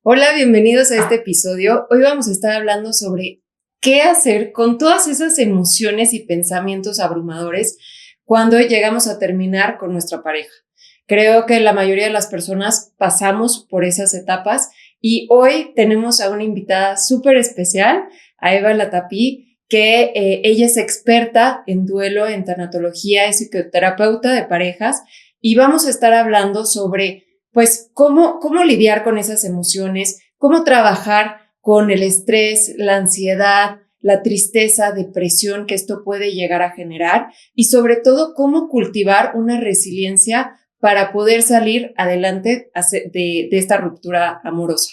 Hola, bienvenidos a este episodio. Hoy vamos a estar hablando sobre qué hacer con todas esas emociones y pensamientos abrumadores cuando llegamos a terminar con nuestra pareja. Creo que la mayoría de las personas pasamos por esas etapas y hoy tenemos a una invitada súper especial, a Eva Latapí, que ella es experta en duelo, en tanatología, es psicoterapeuta de parejas y vamos a estar hablando sobre pues cómo lidiar con esas emociones, cómo trabajar con el estrés, la ansiedad, la tristeza, depresión que esto puede llegar a generar y sobre todo cómo cultivar una resiliencia para poder salir adelante de esta ruptura amorosa.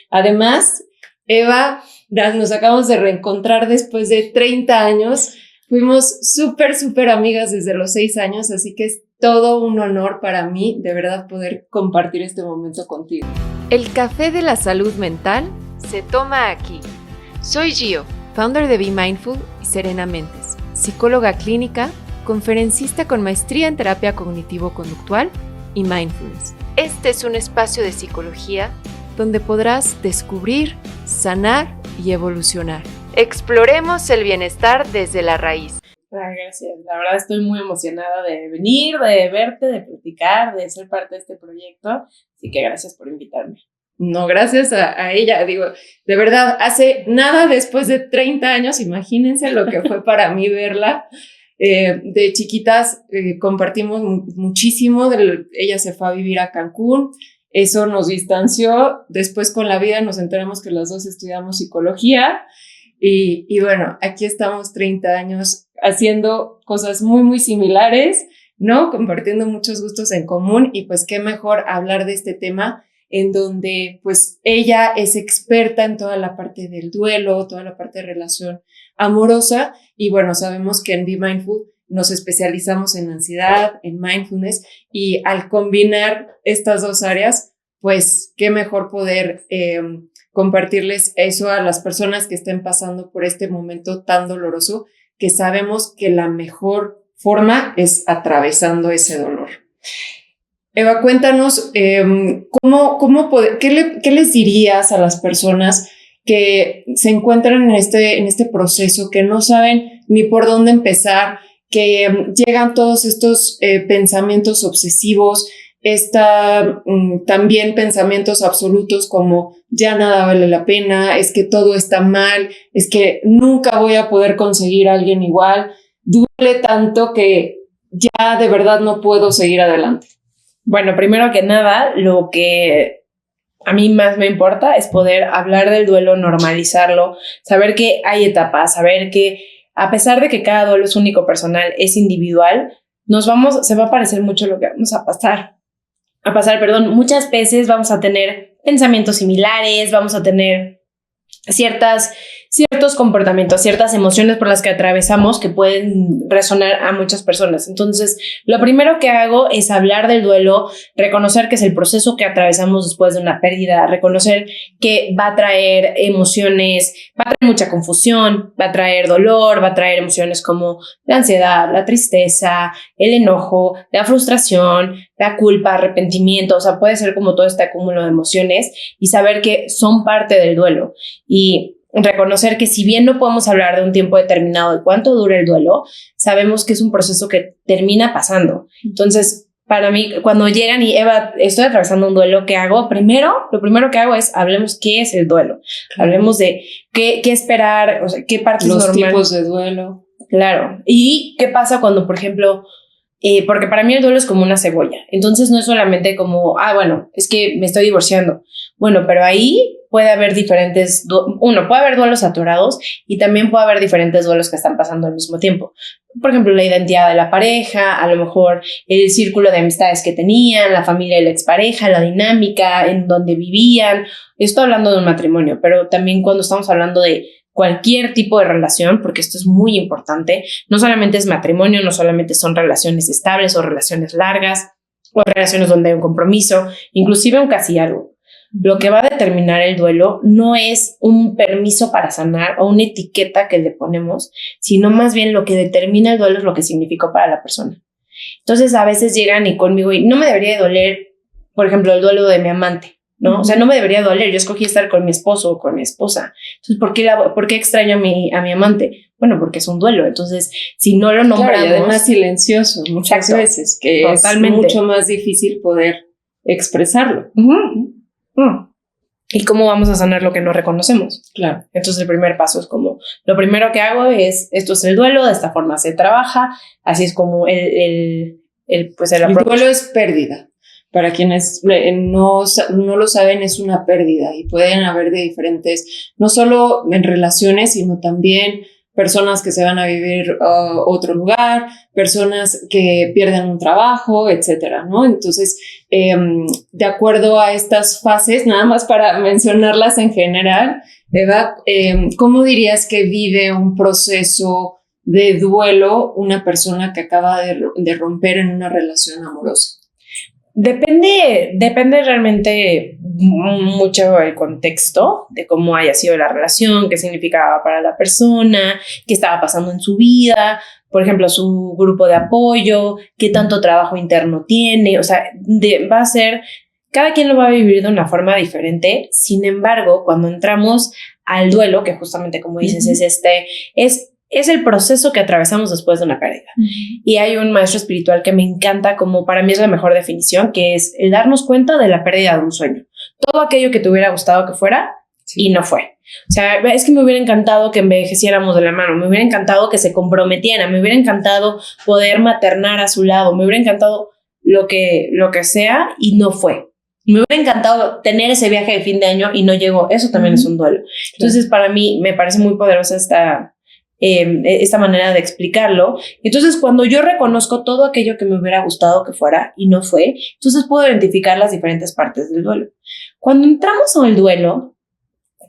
Además, Eva, nos acabamos de reencontrar después de 30 años. Fuimos súper amigas desde los 6 años, así que es todo un honor para mí, de verdad, poder compartir este momento contigo. El café de la salud mental se toma aquí. Soy Gio, founder de Be Mindful y Serena Mentes, psicóloga clínica, conferencista con maestría en terapia cognitivo-conductual y mindfulness. Este es un espacio de psicología donde podrás descubrir, sanar y evolucionar. Exploremos el bienestar desde la raíz. Gracias, la verdad estoy muy emocionada de venir, de verte, de platicar, de ser parte de este proyecto, así que gracias por invitarme. No, gracias a ella, digo, de verdad, hace nada después de 30 años, imagínense lo que fue para mí verla. De chiquitas compartimos muchísimo, ella se fue a vivir a Cancún, eso nos distanció, después con la vida nos enteramos que las dos estudiamos psicología y bueno, aquí estamos 30 años haciendo cosas muy similares, ¿no? Compartiendo muchos gustos en común y pues qué mejor hablar de este tema en donde pues ella es experta en toda la parte del duelo, toda la parte de relación amorosa y bueno, sabemos que en Be Mindful nos especializamos en ansiedad, en mindfulness y al combinar estas dos áreas, pues qué mejor poder compartirles eso a las personas que estén pasando por este momento tan doloroso que sabemos que la mejor forma es atravesando ese dolor. Eva, cuéntanos, ¿qué les dirías a las personas que se encuentran en este proceso, que no saben ni por dónde empezar, que llegan todos estos pensamientos obsesivos, también pensamientos absolutos como ya nada vale la pena, es que todo está mal, es que nunca voy a poder conseguir a alguien igual, duele tanto que ya de verdad no puedo seguir adelante? Bueno, primero que nada, lo que a mí más me importa es poder hablar del duelo, normalizarlo, saber que hay etapas, saber que a pesar de que cada duelo es único, personal, es individual, se va a parecer mucho lo que vamos a pasar. Muchas veces vamos a tener pensamientos similares, vamos a tener ciertos comportamientos, ciertas emociones por las que atravesamos que pueden resonar a muchas personas. Entonces, lo primero que hago es hablar del duelo, reconocer que es el proceso que atravesamos después de una pérdida, reconocer que va a traer emociones, va a traer mucha confusión, va a traer dolor, va a traer emociones como la ansiedad, la tristeza, el enojo, la frustración, la culpa, arrepentimiento, o sea, puede ser como todo este acúmulo de emociones y saber que son parte del duelo y reconocer que si bien no podemos hablar de un tiempo determinado de cuánto dura el duelo, sabemos que es un proceso que termina pasando. Entonces, para mí, cuando llegan y Eva, estoy atravesando un duelo, ¿qué hago? Lo primero que hago es hablemos qué es el duelo. Hablemos de qué esperar, o sea, qué partes los normales. tipos de duelo. Claro. Y qué pasa cuando, por ejemplo, porque para mí el duelo es como una cebolla. Entonces no es solamente como, bueno, es que me estoy divorciando. Bueno, pero ahí puede haber puede haber duelos atorados y también puede haber diferentes duelos que están pasando al mismo tiempo. Por ejemplo, la identidad de la pareja, a lo mejor el círculo de amistades que tenían, la familia de la expareja, la dinámica en donde vivían. Estoy hablando de un matrimonio, pero también cuando estamos hablando de cualquier tipo de relación, porque esto es muy importante, no solamente es matrimonio, no solamente son relaciones estables o relaciones largas o relaciones donde hay un compromiso, inclusive un casi algo. Lo que va a determinar el duelo no es un permiso para sanar o una etiqueta que le ponemos, sino más bien lo que determina el duelo es lo que significó para la persona. Entonces a veces llegan y conmigo y no me debería de doler, por ejemplo, el duelo de mi amante. ¿no? O sea, no me debería doler. Yo escogí estar con mi esposo o con mi esposa. Entonces, ¿por qué extraño a mi amante? Bueno, porque es un duelo. Entonces, si no lo nombramos... Claro, y además silencioso muchas veces, que totalmente. Es mucho más difícil poder expresarlo. ¿Y cómo vamos a sanar lo que no reconocemos? Claro. Entonces, el primer paso es como, lo primero que hago es, esto es el duelo, de esta forma se trabaja, así es como el duelo es pérdida. Para quienes no lo saben, es una pérdida y pueden haber de diferentes, no solo en relaciones, sino también personas que se van a vivir a otro lugar, personas que pierden un trabajo, etcétera, ¿no? Entonces, de acuerdo a estas fases, nada más para mencionarlas en general, Eva, ¿cómo dirías que vive un proceso de duelo una persona que acaba de romper en una relación amorosa? Depende realmente mucho el contexto de cómo haya sido la relación, qué significaba para la persona, qué estaba pasando en su vida, por ejemplo, su grupo de apoyo, qué tanto trabajo interno tiene, o sea, va a ser, cada quien lo va a vivir de una forma diferente. Sin embargo, cuando entramos al duelo, que justamente como dices, es el proceso que atravesamos después de una pérdida. Y hay un maestro espiritual que me encanta, como para mí es la mejor definición, que es el darnos cuenta de la pérdida de un sueño. Todo aquello que te hubiera gustado que fuera, y no fue. O sea, es que me hubiera encantado que envejeciéramos de la mano, me hubiera encantado que se comprometiera, me hubiera encantado poder maternar a su lado, me hubiera encantado lo que sea, y no fue. Me hubiera encantado tener ese viaje de fin de año y no llegó. Eso también es un duelo. Entonces, para mí, me parece muy poderosa esta manera de explicarlo. Entonces, cuando yo reconozco todo aquello que me hubiera gustado que fuera y no fue, entonces puedo identificar las diferentes partes del duelo. Cuando entramos en el duelo,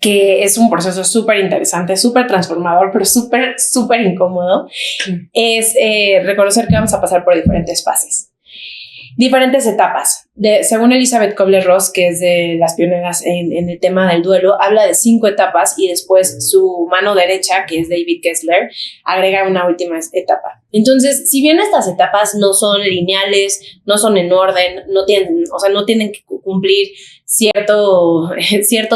que es un proceso súper interesante, súper transformador, pero súper incómodo, es reconocer que vamos a pasar por diferentes fases. Diferentes etapas. Según Elizabeth Kubler-Ross, que es de las pioneras en el tema del duelo, habla de 5 etapas y después su mano derecha, que es David Kessler, agrega una última etapa. Entonces, si bien estas etapas no son lineales, no son en orden, no tienen que cumplir cierto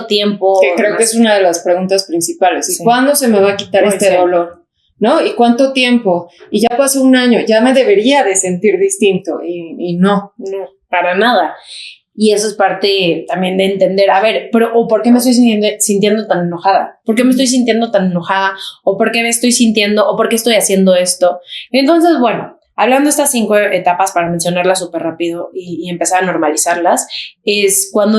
tiempo. Que creo que es una de las preguntas principales. ¿Y cuándo se me va a quitar este dolor? ¿No? ¿Y cuánto tiempo? Y ya pasó un año, ya me debería de sentir distinto y no, para nada. Y eso es parte también de entender, a ver, pero ¿por qué me estoy sintiendo tan enojada? ¿Por qué me estoy sintiendo tan enojada? ¿O por qué me estoy sintiendo? ¿O por qué estoy haciendo esto? Entonces, bueno, hablando de estas 5 etapas para mencionarlas súper rápido y empezar a normalizarlas, es cuando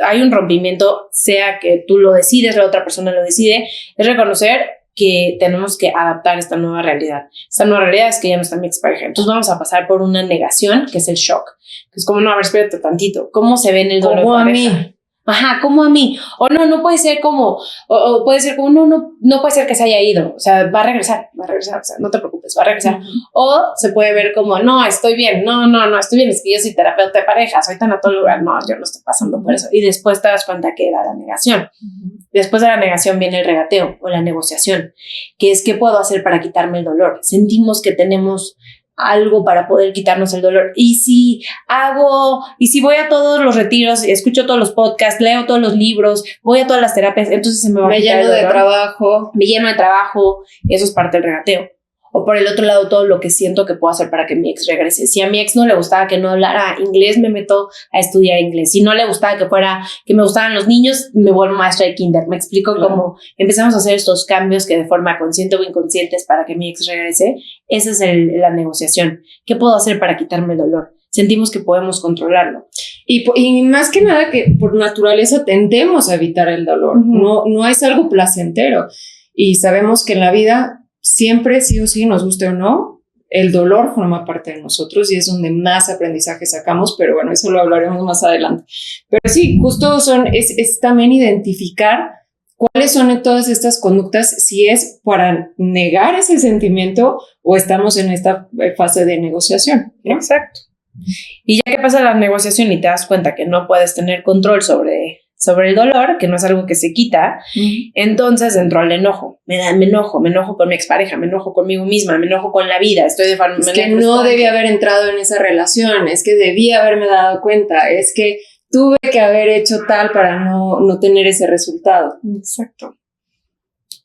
hay un rompimiento, sea que tú lo decides, la otra persona lo decide, es reconocer que tenemos que adaptar esta nueva realidad. Esta nueva realidad es que ya no está mi expareja. Entonces vamos a pasar por una negación, que es el shock. Que es como, no, a ver, espérate tantito. ¿Cómo se ve en el dolor? Como a mí. Ajá, como a mí. O no puede ser como, o puede ser como, no puede ser que se haya ido. O sea, va a regresar, o sea, no te preocupes, va a regresar. O se puede ver como, no, estoy bien, no, estoy bien, es que yo soy terapeuta de pareja, soy tanatóloga, no, yo no estoy pasando por eso. Y después te das cuenta que era la negación. Después de la negación viene el regateo o la negociación, que es, ¿qué puedo hacer para quitarme el dolor? Sentimos que tenemos algo para poder quitarnos el dolor. Y si voy a todos los retiros, escucho todos los podcasts, leo todos los libros, voy a todas las terapias, entonces se me va a quitar el dolor. Me lleno de trabajo, eso es parte del regateo. O por el otro lado, todo lo que siento que puedo hacer para que mi ex regrese. Si a mi ex no le gustaba que no hablara inglés, me meto a estudiar inglés. Si no le gustaba que me gustaran los niños, me vuelvo maestra de kinder. Me explico cómo empezamos a hacer estos cambios que de forma consciente o inconsciente es para que mi ex regrese. Esa es la negociación. ¿Qué puedo hacer para quitarme el dolor? Sentimos que podemos controlarlo. Y más que nada que por naturaleza tendemos a evitar el dolor. No es algo placentero. Y sabemos que en la vida siempre, sí o sí, nos guste o no, el dolor forma parte de nosotros y es donde más aprendizaje sacamos, pero bueno, eso lo hablaremos más adelante. Pero sí, justo es también identificar cuáles son todas estas conductas, si es para negar ese sentimiento o estamos en esta fase de negociación, ¿no? Exacto. Y ya que pasa la negociación y te das cuenta que no puedes tener control sobre el dolor, que no es algo que se quita, entonces entró el enojo. Me enojo con mi expareja, me enojo conmigo misma, me enojo con la vida, estoy Es que no debía haber entrado en esa relación, es que debía haberme dado cuenta, es que tuve que haber hecho tal para no tener ese resultado. Exacto.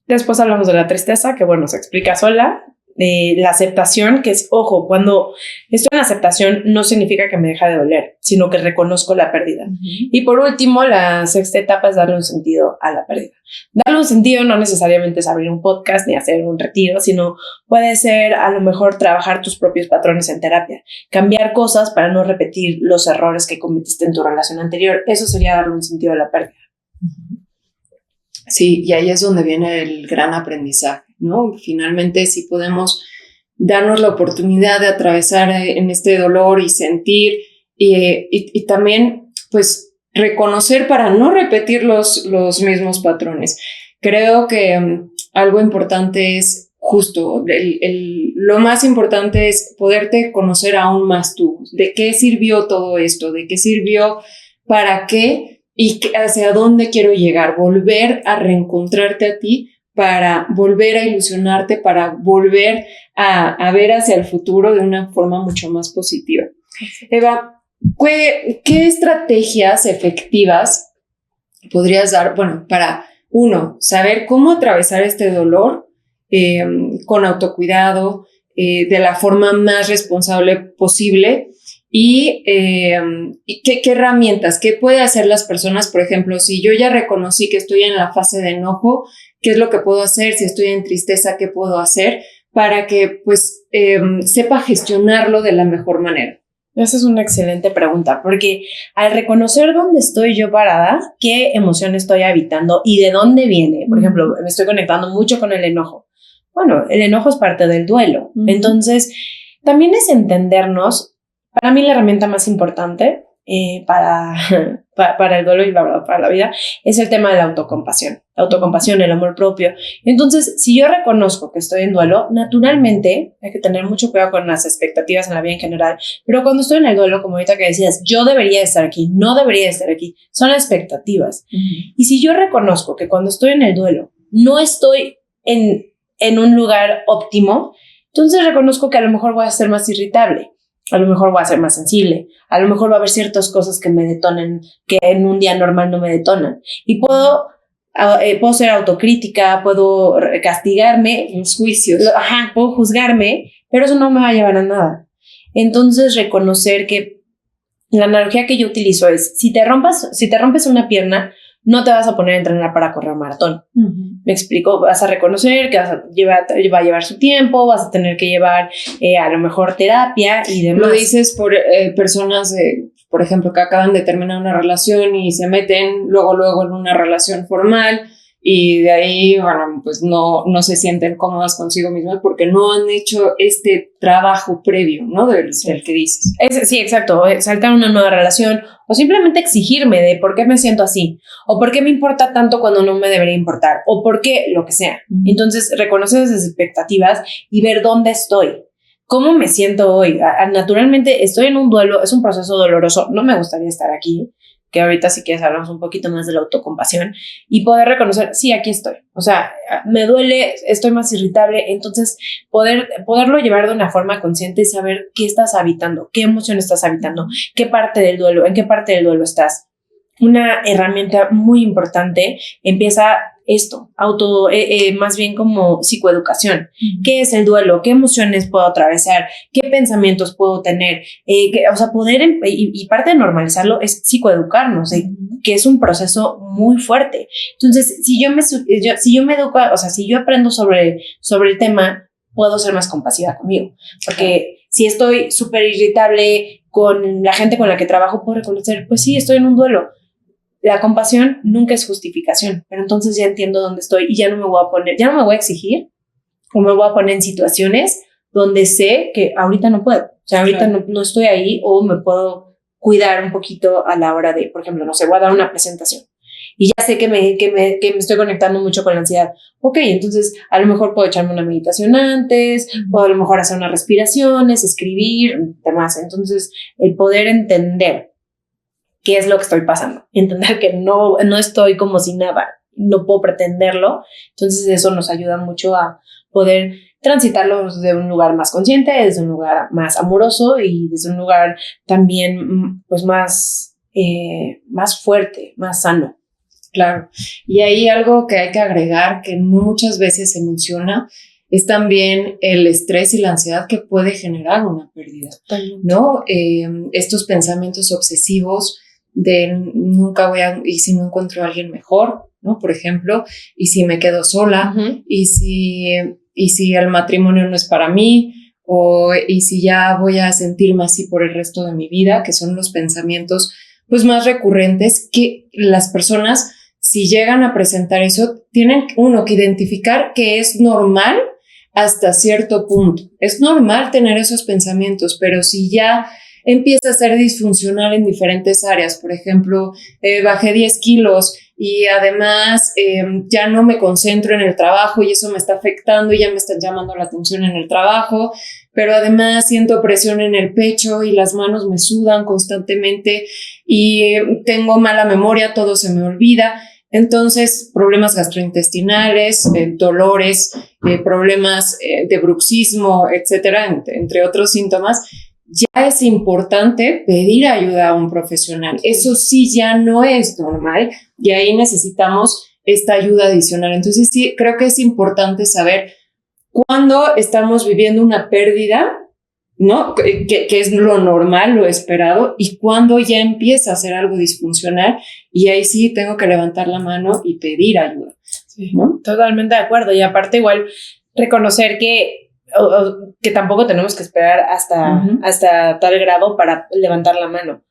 Después hablamos de la tristeza, que bueno, se explica sola. La aceptación, que es, ojo, cuando estoy en aceptación no significa que me deja de doler, sino que reconozco la pérdida. Y por último, la sexta etapa es darle un sentido a la pérdida. Darle un sentido no necesariamente es abrir un podcast ni hacer un retiro, sino puede ser a lo mejor trabajar tus propios patrones en terapia, cambiar cosas para no repetir los errores que cometiste en tu relación anterior. Eso sería darle un sentido a la pérdida. Sí, y ahí es donde viene el gran aprendizaje, ¿no? Finalmente, si podemos darnos la oportunidad de atravesar en este dolor y sentir y también, pues, reconocer para no repetir los mismos patrones. Creo que algo importante es justo, lo más importante es poderte conocer aún más tú. ¿De qué sirvió todo esto? ¿De qué sirvió? ¿Para qué? Y hacia dónde quiero llegar, volver a reencontrarte a ti para volver a ilusionarte, para volver a ver hacia el futuro de una forma mucho más positiva. Eva, ¿qué estrategias efectivas podrías dar, bueno, para uno, saber cómo atravesar este dolor con autocuidado, de la forma más responsable posible? Y qué herramientas, qué pueden hacer las personas, por ejemplo, si yo ya reconocí que estoy en la fase de enojo, ¿qué es lo que puedo hacer? Si estoy en tristeza, ¿qué puedo hacer? Para que pues sepa gestionarlo de la mejor manera. Esa es una excelente pregunta, porque al reconocer dónde estoy yo parada, qué emoción estoy habitando y de dónde viene, por ejemplo, me estoy conectando mucho con el enojo. Bueno, el enojo es parte del duelo. Entonces, también es entendernos. Para mí la herramienta más importante para el duelo y para la vida es el tema de la autocompasión. La autocompasión, el amor propio. Entonces, si yo reconozco que estoy en duelo, naturalmente hay que tener mucho cuidado con las expectativas en la vida en general. Pero cuando estoy en el duelo, como ahorita que decías, yo debería estar aquí, no debería estar aquí, son expectativas. Y si yo reconozco que cuando estoy en el duelo no estoy en un lugar óptimo, entonces reconozco que a lo mejor voy a ser más irritable. A lo mejor voy a ser más sensible, a lo mejor va a haber ciertas cosas que me detonen, que en un día normal no me detonan. Y puedo ser autocrítica, puedo castigarme. Los juicios. Puedo juzgarme, pero eso no me va a llevar a nada. Entonces, reconocer que la analogía que yo utilizo es, si te rompes una pierna, no te vas a poner a entrenar para correr un maratón. Me explico, vas a reconocer que va a llevar su tiempo, vas a tener que llevar a lo mejor terapia y demás. Lo dices por personas, por ejemplo, que acaban de terminar una relación y se meten luego en una relación formal y de ahí, bueno, pues no se sienten cómodas consigo mismas porque no han hecho este trabajo previo, ¿no? Del que dices. Sí, exacto. Saltar una nueva relación o simplemente exigirme de por qué me siento así o por qué me importa tanto cuando no me debería importar o por qué lo que sea. Entonces, reconocer esas expectativas y ver dónde estoy. ¿Cómo me siento hoy? Naturalmente, estoy en un duelo, es un proceso doloroso. No me gustaría estar aquí, que ahorita si quieres hablamos un poquito más de la autocompasión y poder reconocer, sí, aquí estoy. O sea, me duele, estoy más irritable, entonces poderlo llevar de una forma consciente y saber qué estás habitando, qué emoción estás habitando, qué parte del duelo, en qué parte del duelo estás. Una herramienta muy importante empieza esto, más bien como psicoeducación. ¿Qué es el duelo? ¿Qué emociones puedo atravesar? ¿Qué pensamientos puedo tener? O sea, poder, y parte de normalizarlo es psicoeducarnos, que es un proceso muy fuerte. Entonces, si yo me educo, o sea, si yo aprendo sobre el tema, puedo ser más compasiva conmigo. Porque si estoy súper irritable con la gente con la que trabajo, puedo reconocer, pues sí, estoy en un duelo. La compasión nunca es justificación, pero entonces ya entiendo dónde estoy y ya no me voy a exigir o me voy a poner en situaciones donde sé que ahorita no puedo. O sea, ahorita no estoy ahí o me puedo cuidar un poquito a la hora de, por ejemplo, no sé, voy a dar una presentación y ya sé que me estoy conectando mucho con la ansiedad. Ok, entonces a lo mejor puedo echarme una meditación antes, puedo a lo mejor hacer unas respiraciones, escribir, demás. Entonces, el poder entender qué es lo que estoy pasando, entender que no estoy como si nada, no puedo pretenderlo, entonces eso nos ayuda mucho a poder transitarlo desde un lugar más consciente, desde un lugar más amoroso y desde un lugar también pues más más fuerte, más sano. Claro. Y ahí algo que hay que agregar, que no muchas veces se menciona, es también el estrés y la ansiedad que puede generar una pérdida, ¿no? Estos pensamientos obsesivos de nunca voy a, y si no encuentro a alguien mejor, ¿no? Por ejemplo, y si me quedo sola, y si el matrimonio no es para mí, y si ya voy a sentirme así por el resto de mi vida, que son los pensamientos pues más recurrentes que las personas, si llegan a presentar eso, tienen uno que identificar que es normal hasta cierto punto. Es normal tener esos pensamientos, pero si ya empieza a ser disfuncional en diferentes áreas, por ejemplo, bajé 10 kilos y además ya no me concentro en el trabajo y eso me está afectando y ya me está llamando la atención en el trabajo, pero además siento presión en el pecho y las manos me sudan constantemente y tengo mala memoria, todo se me olvida. Entonces, problemas gastrointestinales, dolores, problemas de bruxismo, etcétera, entre otros síntomas, ya es importante pedir ayuda a un profesional. Eso sí ya no es normal y ahí necesitamos esta ayuda adicional. Entonces, sí, creo que es importante saber cuándo estamos viviendo una pérdida, ¿no? Que es lo normal, lo esperado, y cuando ya empieza a ser algo disfuncional, y ahí sí tengo que levantar la mano y pedir ayuda, ¿no? Totalmente de acuerdo, y aparte igual reconocer que tampoco tenemos que esperar hasta tal grado para levantar la mano.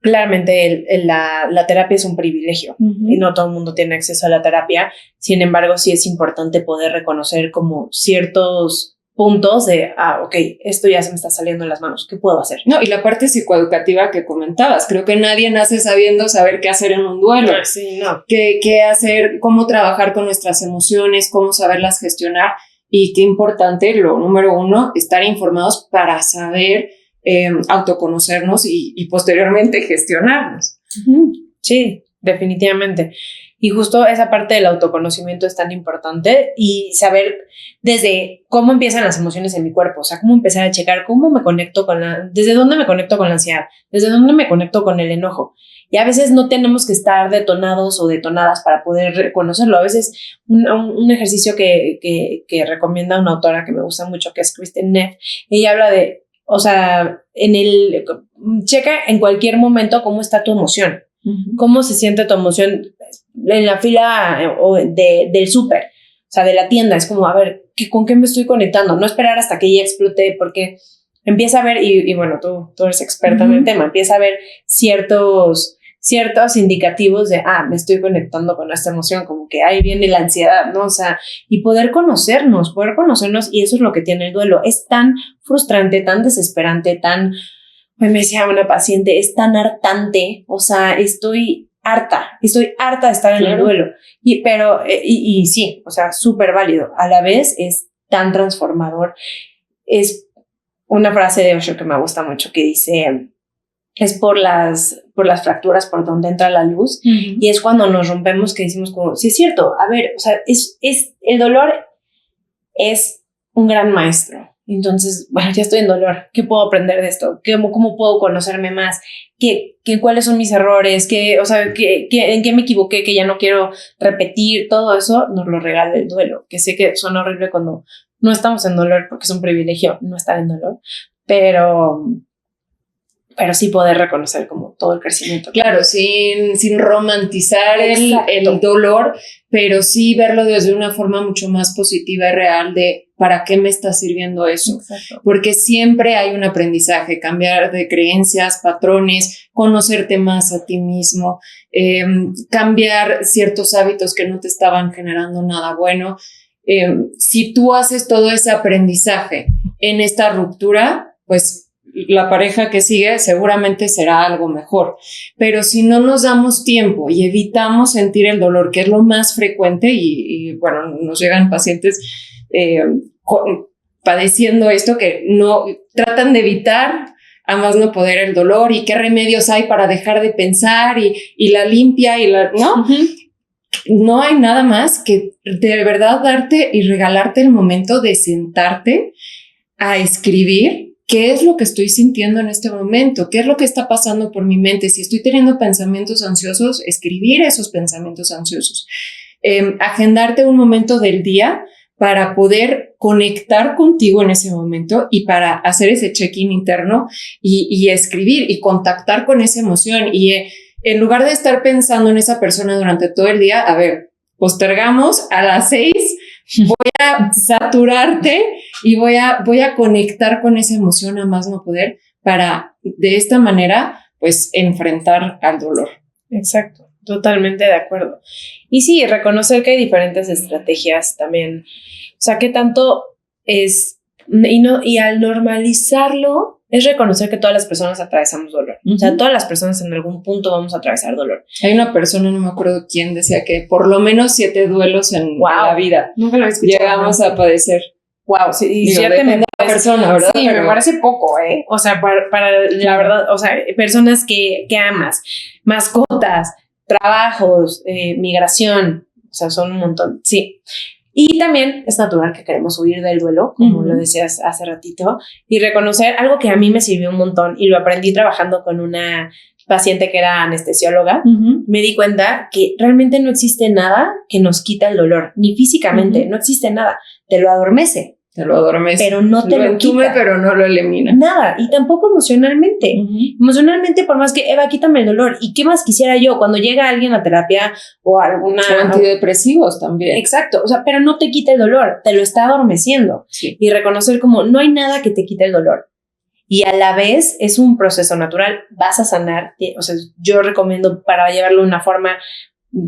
Claramente la terapia es un privilegio y no todo el mundo tiene acceso a la terapia, sin embargo sí es importante poder reconocer como ciertos puntos de, ok, esto ya se me está saliendo de las manos, ¿qué puedo hacer? No, y la parte psicoeducativa que comentabas, creo que nadie nace saber qué hacer en un duelo, sí, no. Qué hacer, cómo trabajar con nuestras emociones, cómo saberlas gestionar, y qué importante, lo número uno, estar informados para saber autoconocernos y posteriormente gestionarnos. Sí, definitivamente. Y justo esa parte del autoconocimiento es tan importante y saber desde cómo empiezan las emociones en mi cuerpo, o sea, cómo empezar a checar cómo me conecto desde dónde me conecto con la ansiedad, desde dónde me conecto con el enojo. Y a veces no tenemos que estar detonados o detonadas para poder reconocerlo. A veces un ejercicio que recomienda una autora que me gusta mucho, que es Kristin Neff, ella habla de, o sea, checa en cualquier momento cómo está tu emoción, cómo se siente tu emoción en la fila del súper, o sea, de la tienda. Es como, a ver, ¿con qué me estoy conectando? No esperar hasta que ya explote, porque empieza a ver, y bueno, tú eres experta en el tema, empieza a ver ciertos indicativos de, me estoy conectando con esta emoción, como que ahí viene la ansiedad, ¿no? O sea, y poder conocernos, y eso es lo que tiene el duelo. Es tan frustrante, tan desesperante, me decía una paciente, es tan hartante, o sea, estoy harta de estar en el duelo, y sí, o sea, súper válido, a la vez es tan transformador. Es una frase de Osho que me gusta mucho, que dice, es por las fracturas por donde entra la luz, y es cuando nos rompemos que decimos como, sí es cierto, a ver, o sea, el dolor es un gran maestro. Entonces, bueno, ya estoy en dolor, ¿qué puedo aprender de esto? ¿Cómo puedo conocerme más? ¿Cuáles son mis errores? O sea, ¿en qué me equivoqué? Que ya no quiero repetir. Todo eso nos lo regala el duelo, que sé que suena horrible cuando no estamos en dolor, porque es un privilegio no estar en dolor, pero sí poder reconocer como todo el crecimiento. Claro, sin romantizar el dolor, pero sí verlo desde una forma mucho más positiva y real de ¿para qué me está sirviendo eso? Exacto. Porque siempre hay un aprendizaje, cambiar de creencias, patrones, conocerte más a ti mismo, cambiar ciertos hábitos que no te estaban generando nada bueno. Si tú haces todo ese aprendizaje en esta ruptura, pues la pareja que sigue seguramente será algo mejor. Pero si no nos damos tiempo y evitamos sentir el dolor, que es lo más frecuente, y bueno, nos llegan pacientes padeciendo esto, que no tratan de evitar a más no poder el dolor, y qué remedios hay para dejar de pensar, y la limpia, ¿no? No hay nada más que de verdad darte y regalarte el momento de sentarte a escribir ¿qué es lo que estoy sintiendo en este momento? ¿Qué es lo que está pasando por mi mente? Si estoy teniendo pensamientos ansiosos, escribir esos pensamientos ansiosos. Agendarte un momento del día para poder conectar contigo en ese momento y para hacer ese check-in interno y escribir y contactar con esa emoción. Y en lugar de estar pensando en esa persona durante todo el día, a ver, postergamos a las 6, voy a saturarte y voy a conectar con esa emoción a más no poder para de esta manera pues enfrentar al dolor. Exacto, totalmente de acuerdo. Y sí, reconocer que hay diferentes estrategias también. O sea, que tanto es, y al normalizarlo, es reconocer que todas las personas atravesamos dolor. O sea, todas las personas en algún punto vamos a atravesar dolor. Hay una persona, no me acuerdo quién, decía que por lo menos 7 duelos en la vida Nunca lo he escuchado. Llegamos a padecer. Wow, sí, y depende de la persona, ¿verdad? Sí, pero me parece poco, ¿eh? O sea, para la verdad, o sea, personas que amas, mascotas, trabajos, migración, o sea, son un montón, sí. Y también es natural que queremos huir del duelo, como lo decías hace ratito, y reconocer algo que a mí me sirvió un montón y lo aprendí trabajando con una paciente que era anestesióloga. Me di cuenta que realmente no existe nada que nos quita el dolor, ni físicamente, no existe nada. Te lo adormece. Pero no te lo quita. Pero no lo elimina. Nada, y tampoco emocionalmente. Emocionalmente, por más que, Eva, quítame el dolor. ¿Y qué más quisiera yo cuando llega alguien a terapia o alguna... O antidepresivos también. Exacto, o sea, pero no te quita el dolor, te lo está adormeciendo. Sí. Y reconocer como no hay nada que te quite el dolor. Y a la vez es un proceso natural, vas a sanar. O sea, yo recomiendo para llevarlo de una forma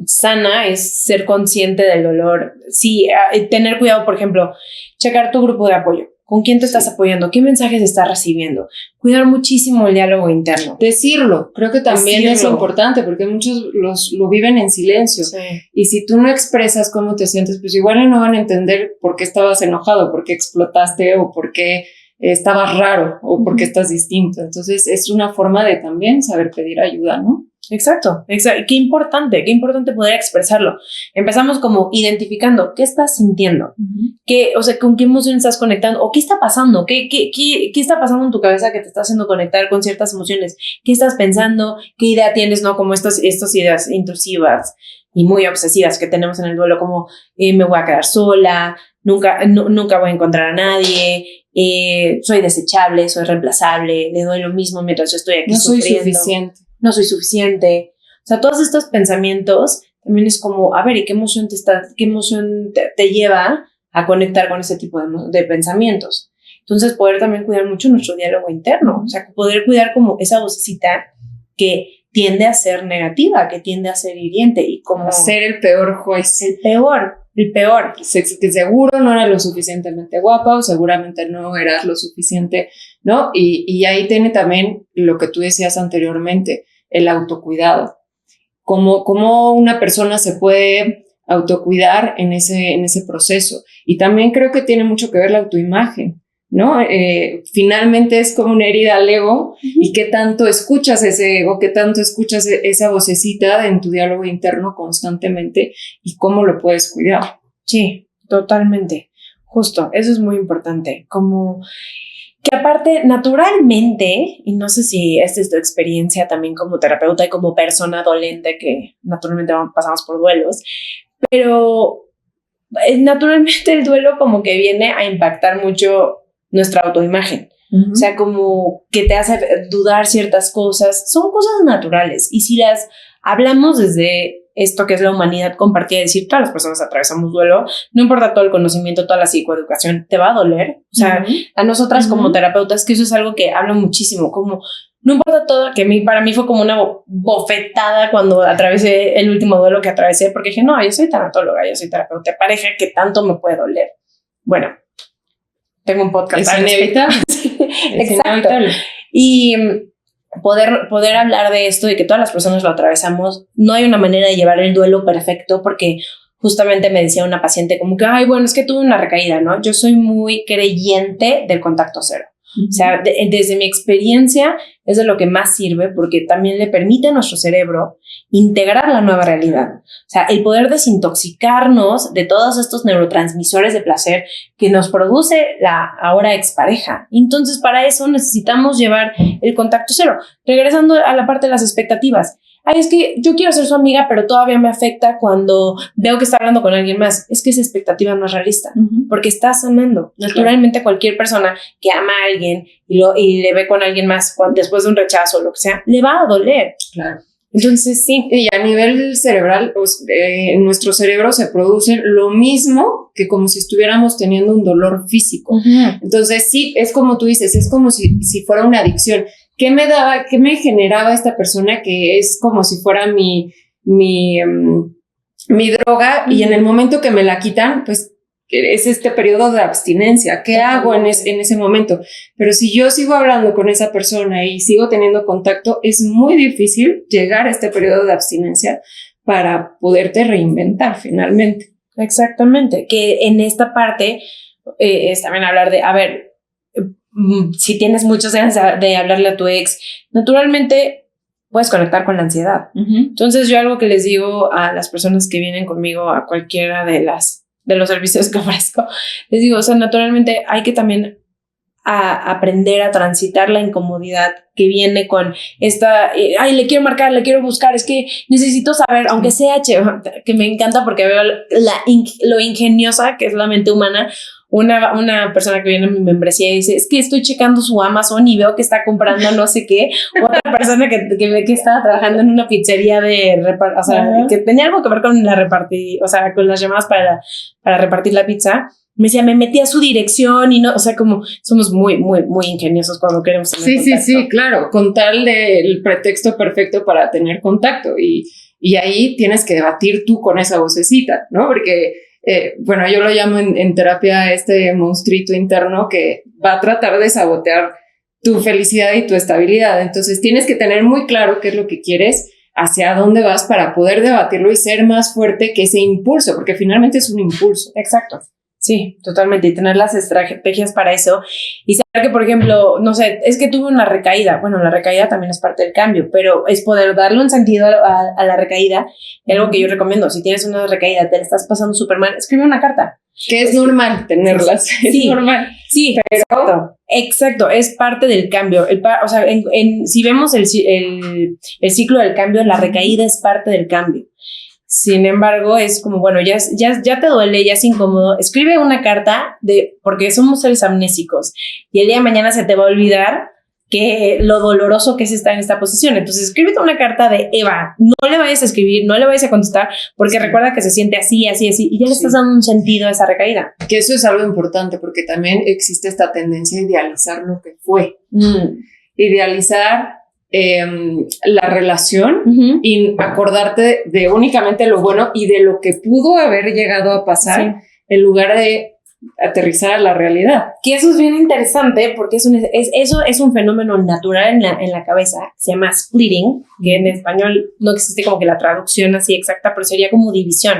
sana es ser consciente del dolor. Sí, tener cuidado, por ejemplo, checar tu grupo de apoyo. ¿Con quién te estás apoyando? ¿Qué mensajes estás recibiendo? Cuidar muchísimo el diálogo interno. Decirlo, creo que también es importante porque muchos lo viven en silencio. Sí. Y si tú no expresas cómo te sientes, pues igual no van a entender por qué estabas enojado, por qué explotaste o por qué estabas raro o por qué estás distinto. Entonces es una forma de también saber pedir ayuda, ¿no? Exacto. Qué importante poder expresarlo. Empezamos como identificando qué estás sintiendo, o sea, con qué emoción estás conectando o qué está pasando, qué está pasando en tu cabeza que te está haciendo conectar con ciertas emociones, qué estás pensando, qué idea tienes, ¿no? Como estas ideas intrusivas y muy obsesivas que tenemos en el duelo, como me voy a quedar sola, nunca voy a encontrar a nadie, soy desechable, soy reemplazable, le doy lo mismo mientras yo estoy aquí sufriendo. No soy suficiente. O sea, todos estos pensamientos también es como, a ver, ¿y qué emoción te lleva a conectar con ese tipo de pensamientos? Entonces, poder también cuidar mucho nuestro diálogo interno. O sea, poder cuidar como esa vocecita que tiende a ser negativa, que tiende a ser hiriente y como... A ser el peor juez. El peor. Que seguro no eras lo suficientemente guapa o seguramente no eras lo suficiente, ¿no? Y ahí tiene también lo que tú decías anteriormente, el autocuidado. Cómo una persona se puede autocuidar en ese proceso. Y también creo que tiene mucho que ver la autoimagen, ¿no? Finalmente es como una herida al ego y qué tanto escuchas ese ego, qué tanto escuchas esa vocecita en tu diálogo interno constantemente y cómo lo puedes cuidar. Sí, totalmente. Justo, eso es muy importante. Como que aparte, naturalmente, y no sé si esta es tu experiencia también como terapeuta y como persona dolente que naturalmente pasamos por duelos, pero naturalmente el duelo como que viene a impactar mucho nuestra autoimagen. O sea, como que te hace dudar ciertas cosas. Son cosas naturales. Y si las hablamos desde esto que es la humanidad compartida, es decir, todas las personas atravesamos duelo, no importa todo el conocimiento, toda la psicoeducación, te va a doler. O sea, a nosotras como terapeutas, que eso es algo que hablo muchísimo, como no importa todo, que para mí fue como una bofetada cuando atravesé el último duelo que atravesé, porque dije, no, yo soy tanatóloga, yo soy terapeuta de pareja, ¿qué tanto me puede doler? Bueno, tengo un podcast. Es inevitable. Exacto. Y poder hablar de esto y que todas las personas lo atravesamos, no hay una manera de llevar el duelo perfecto, porque justamente me decía una paciente como que, ay, bueno, es que tuve una recaída, ¿no? Yo soy muy creyente del contacto cero. O sea, desde mi experiencia es de lo que más sirve porque también le permite a nuestro cerebro integrar la nueva realidad. O sea, el poder desintoxicarnos de todos estos neurotransmisores de placer que nos produce la ahora expareja. Entonces, para eso necesitamos llevar el contacto cero. Regresando a la parte de las expectativas. Ay, es que yo quiero ser su amiga, pero todavía me afecta cuando veo que está hablando con alguien más. Es que esa expectativa no es realista, porque está sanando. Naturalmente, cualquier persona que ama a alguien y le ve con alguien más después de un rechazo o lo que sea, le va a doler. Claro. Entonces, sí. Y a nivel cerebral, en nuestro cerebro se produce lo mismo que como si estuviéramos teniendo un dolor físico. Entonces, sí, es como tú dices, es como si fuera una adicción. ¿Qué me generaba esta persona que es como si fuera mi droga? Y en el momento que me la quitan, pues es este periodo de abstinencia. ¿Qué hago en ese momento? Pero si yo sigo hablando con esa persona y sigo teniendo contacto, es muy difícil llegar a este periodo de abstinencia para poderte reinventar finalmente. Exactamente. Que en esta parte es también hablar de, a ver, si tienes muchas ganas de hablarle a tu ex, naturalmente puedes conectar con la ansiedad. Entonces yo algo que les digo a las personas que vienen conmigo a cualquiera de los servicios que ofrezco, les digo, o sea, naturalmente hay que también aprender a transitar la incomodidad que viene con esta, ay, le quiero marcar, le quiero buscar, es que necesito saber, aunque sea, que me encanta porque veo lo ingeniosa que es la mente humana. Una persona que viene a mi membresía y dice, es que estoy checando su Amazon y veo que está comprando no sé qué. Otra persona que ve que estaba trabajando en una pizzería o sea, que tenía algo que ver con con las llamadas para repartir la pizza. Me decía, me metí a su dirección y no, o sea, como somos muy, muy, muy ingeniosos cuando queremos tener contacto. Sí, claro, con tal del pretexto perfecto para tener contacto y ahí tienes que debatir tú con esa vocecita, ¿no? Porque bueno, yo lo llamo en terapia este monstruito interno que va a tratar de sabotear tu felicidad y tu estabilidad. Entonces tienes que tener muy claro qué es lo que quieres, hacia dónde vas para poder debatirlo y ser más fuerte que ese impulso, porque finalmente es un impulso. Exacto. Sí, totalmente. Y tener las estrategias para eso. Y saber que, por ejemplo, no sé, es que tuve una recaída. Bueno, la recaída también es parte del cambio, pero es poder darle un sentido a la recaída. Y algo que yo recomiendo, si tienes una recaída, te la estás pasando súper mal, escribe una carta. Que es normal tenerlas. Sí, es normal. Sí, pero exacto, es parte del cambio. O sea, si vemos el ciclo del cambio, la recaída es parte del cambio. Sin embargo, es como, bueno, ya te duele, ya es incómodo. Escribe una carta porque somos seres amnésicos y el día de mañana se te va a olvidar que lo doloroso que es estar en esta posición. Entonces, escríbete una carta de Eva. No le vayas a escribir, no le vayas a contestar porque recuerda que se siente así, así, así y ya le estás dando un sentido a esa recaída. Que eso es algo importante porque también existe esta tendencia a idealizar lo que fue. Idealizar la relación y acordarte de únicamente lo bueno y de lo que pudo haber llegado a pasar en lugar de aterrizar a la realidad. Que eso es bien interesante porque eso es un fenómeno natural en la cabeza, se llama splitting, que en español no existe como que la traducción así exacta, pero sería como división.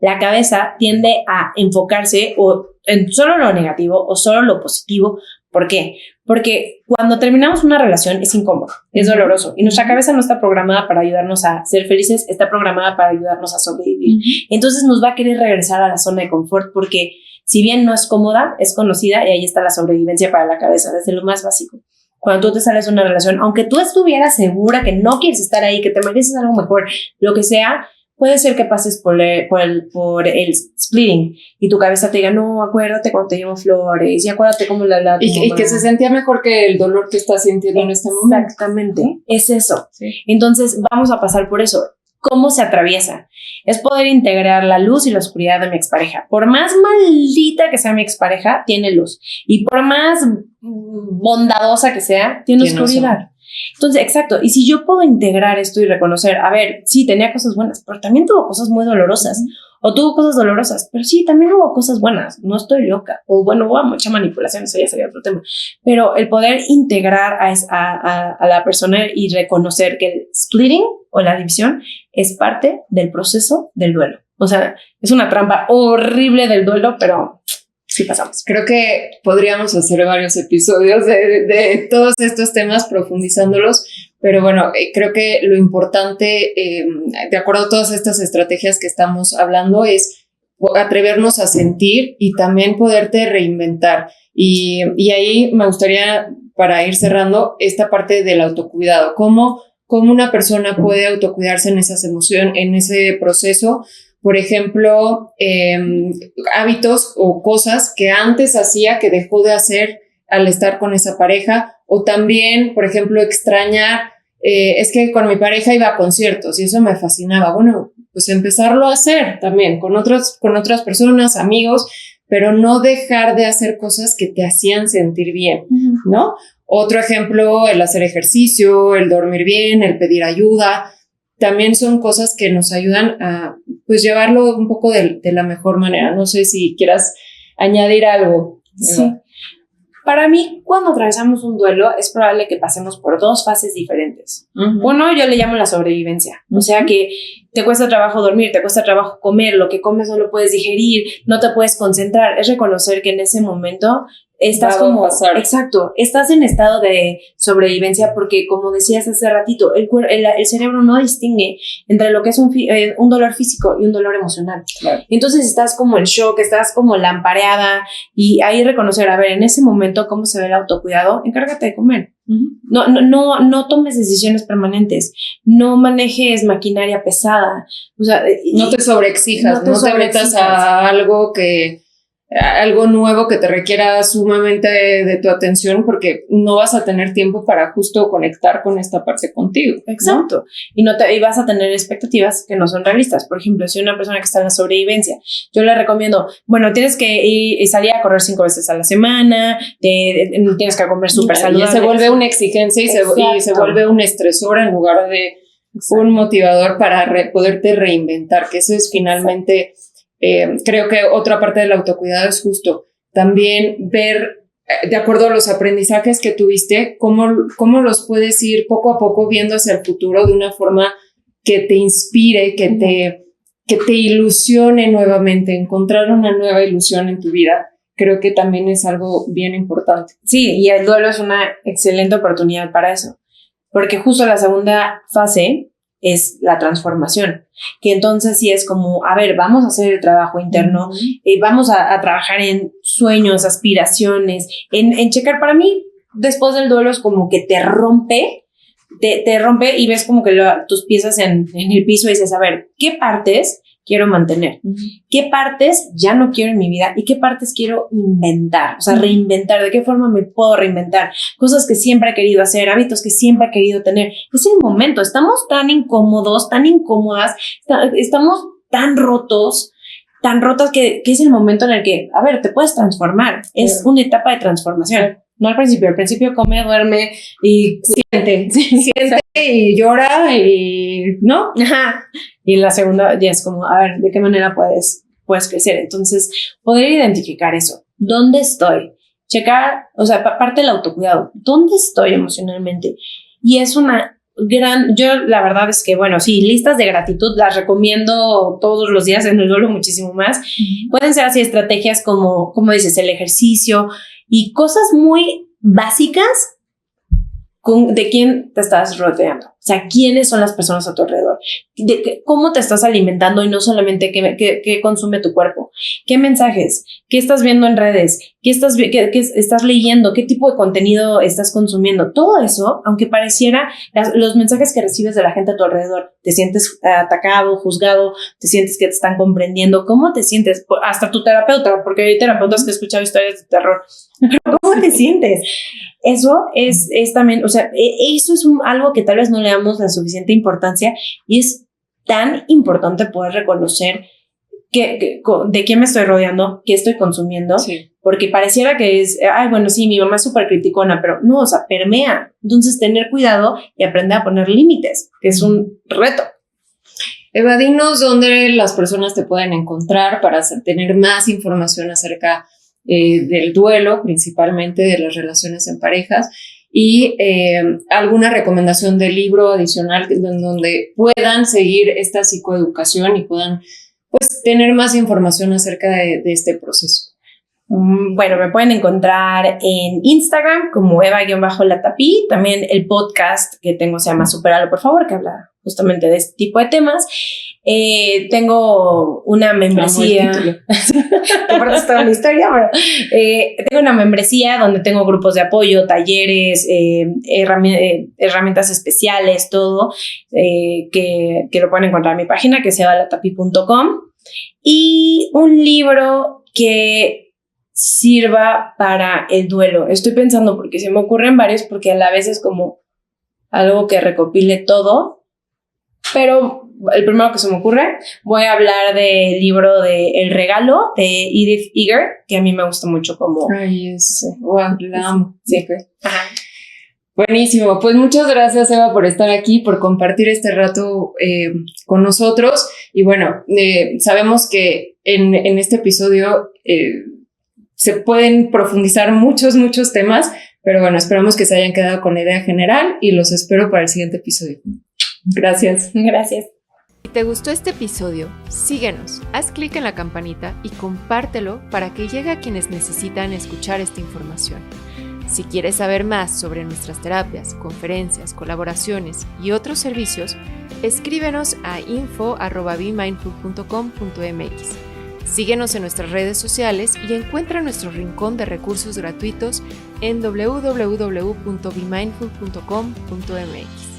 La cabeza tiende a enfocarse o en solo lo negativo o solo lo positivo. ¿Por qué? Porque cuando terminamos una relación es incómodo, es doloroso y nuestra cabeza no está programada para ayudarnos a ser felices, está programada para ayudarnos a sobrevivir. Entonces nos va a querer regresar a la zona de confort porque si bien no es cómoda, es conocida y ahí está la sobrevivencia para la cabeza, desde lo más básico. Cuando tú te sales de una relación, aunque tú estuvieras segura que no quieres estar ahí, que te mereces algo mejor, lo que sea, puede ser que pases por el splitting y tu cabeza te diga, no, acuérdate cuando te llevo flores y acuérdate cómo la y que se sentía mejor que el dolor que estás sintiendo en este momento. Exactamente, es eso. Sí. Entonces vamos a pasar por eso. ¿Cómo se atraviesa? Es poder integrar la luz y la oscuridad de mi expareja. Por más maldita que sea mi expareja, tiene luz. Y por más bondadosa que sea, tiene oscuridad. Entonces, exacto. Y si yo puedo integrar esto y reconocer, a ver, sí, tenía cosas buenas, pero también tuvo cosas muy dolorosas. O tuvo cosas dolorosas, pero sí, también hubo cosas buenas. No estoy loca. O bueno, hubo mucha manipulación, eso ya sería otro tema. Pero el poder integrar a la persona y reconocer que el splitting o la división es parte del proceso del duelo. O sea, es una trampa horrible del duelo, pero sí pasamos. Creo que podríamos hacer varios episodios de todos estos temas profundizándolos, pero bueno, creo que lo importante, de acuerdo a todas estas estrategias que estamos hablando, es atrevernos a sentir y también poderte reinventar. Y ahí me gustaría, para ir cerrando, esta parte del autocuidado. ¿Cómo una persona puede autocuidarse en esas emociones, en ese proceso? Por ejemplo, hábitos o cosas que antes hacía que dejó de hacer al estar con esa pareja, o también, por ejemplo, extrañar, es que con mi pareja iba a conciertos y eso me fascinaba. Bueno, pues empezarlo a hacer también con otras personas, amigos, pero no dejar de hacer cosas que te hacían sentir bien, ¿no? Otro ejemplo, el hacer ejercicio, el dormir bien, el pedir ayuda, también son cosas que nos ayudan a, pues, llevarlo un poco de la mejor manera. No sé si quieras añadir algo. Sí. Para mí, cuando atravesamos un duelo, es probable que pasemos por dos fases diferentes. Uno, yo le llamo la sobrevivencia. O sea que te cuesta trabajo dormir, te cuesta trabajo comer, lo que comes no lo puedes digerir, no te puedes concentrar. Es reconocer que en ese momento estás como... Exacto, estás en estado de sobrevivencia porque, como decías hace ratito, el cerebro no distingue entre lo que es un dolor físico y un dolor emocional. Claro. Entonces estás como en shock, estás como lampareada, y ahí reconocer, a ver, en ese momento, ¿cómo se ve el autocuidado? Encárgate de comer. No tomes decisiones permanentes, no manejes maquinaria pesada, o sea, no te sobreexijas, no te metas a algo nuevo que te requiera sumamente de tu atención, porque no vas a tener tiempo para justo conectar con esta parte contigo. Exacto. ¿No? Y vas a tener expectativas que no son realistas. Por ejemplo, si una persona que está en la sobrevivencia, yo le recomiendo, bueno, tienes que ir y salir a correr 5 veces a la semana, tienes que comer súper saludable. Y se vuelve una exigencia y se vuelve un estresor en lugar de un motivador para poderte reinventar, que eso es finalmente... creo que otra parte del autocuidado es justo también ver, de acuerdo a los aprendizajes que tuviste, cómo los puedes ir poco a poco viendo hacia el futuro de una forma que te inspire, que te ilusione nuevamente, encontrar una nueva ilusión en tu vida. Creo que también es algo bien importante. Sí, y el duelo es una excelente oportunidad para eso, porque justo la segunda fase es la transformación, que entonces sí es como, a ver, vamos a hacer el trabajo interno, vamos a trabajar en sueños, aspiraciones, en checar. Para mí, después del duelo es como que te rompe y ves como que tus piezas en el piso y dices, a ver, ¿qué partes quiero mantener? ¿Qué partes ya no quiero en mi vida? ¿Y qué partes quiero inventar? O sea, reinventar. ¿De qué forma me puedo reinventar? Cosas que siempre he querido hacer, hábitos que siempre he querido tener. Es el momento. Estamos tan incómodos, tan incómodas, estamos tan rotas que es el momento en el que, a ver, te puedes transformar. Es una etapa de transformación. No al principio. Al principio come, duerme y siente y llora y ¿no? Ajá. Y la segunda ya es como, a ver, ¿de qué manera puedes crecer? Entonces, poder identificar eso. ¿Dónde estoy? Checar, o sea, parte del autocuidado. ¿Dónde estoy emocionalmente? Y es una yo la verdad es que, bueno, sí, listas de gratitud las recomiendo todos los días en el duelo, muchísimo más. Pueden ser así estrategias como dices, el ejercicio y cosas muy básicas de quién te estás rodeando. O sea, quiénes son las personas a tu alrededor, cómo te estás alimentando y no solamente qué consume tu cuerpo, qué mensajes, qué estás viendo en redes, qué estás leyendo, qué tipo de contenido estás consumiendo. Todo eso, aunque pareciera, los mensajes que recibes de la gente a tu alrededor, te sientes atacado, juzgado, te sientes que te están comprendiendo, ¿cómo te sientes? Hasta tu terapeuta, porque hay terapeutas que he escuchado historias de terror. ¿Cómo te sientes? Eso es también, o sea, eso es algo que tal vez no le damos la suficiente importancia, y es tan importante poder reconocer de quién me estoy rodeando, qué estoy consumiendo, porque pareciera que es, bueno, sí, mi mamá es súper criticona, pero no, o sea, permea. Entonces, tener cuidado y aprender a poner límites, que es un reto. Eva, dinos dónde las personas te pueden encontrar para tener más información acerca del duelo, principalmente de las relaciones en parejas, y alguna recomendación de libro adicional donde puedan seguir esta psicoeducación y puedan, pues, tener más información acerca de este proceso. Bueno, me pueden encontrar en Instagram como Eva-Latapí. También el podcast que tengo se llama Superalo, por favor, que habla justamente de este tipo de temas. Tengo una membresía. Aparte es toda una historia, pero tengo una membresía donde tengo grupos de apoyo, talleres, herramientas especiales, todo, que lo pueden encontrar en mi página, que es evalatapi.com. Y un libro que sirva para el duelo. Estoy pensando porque se me ocurren varios, porque a la vez es como algo que recopile todo, pero el primero que se me ocurre, voy a hablar del libro de El Regalo de Edith Eger, que a mí me gusta mucho como... Ay, wow, la amo. Sí. Ajá. Buenísimo, pues muchas gracias, Eva, por estar aquí, por compartir este rato con nosotros. Y bueno, sabemos que en este episodio se pueden profundizar muchos temas, pero bueno, esperamos que se hayan quedado con la idea general y los espero para el siguiente episodio. Gracias. Gracias. Si te gustó este episodio, síguenos, haz clic en la campanita y compártelo para que llegue a quienes necesitan escuchar esta información. Si quieres saber más sobre nuestras terapias, conferencias, colaboraciones y otros servicios, escríbenos a info@bemindful.com.mx. Síguenos en nuestras redes sociales y encuentra nuestro rincón de recursos gratuitos en www.bemindful.com.mx.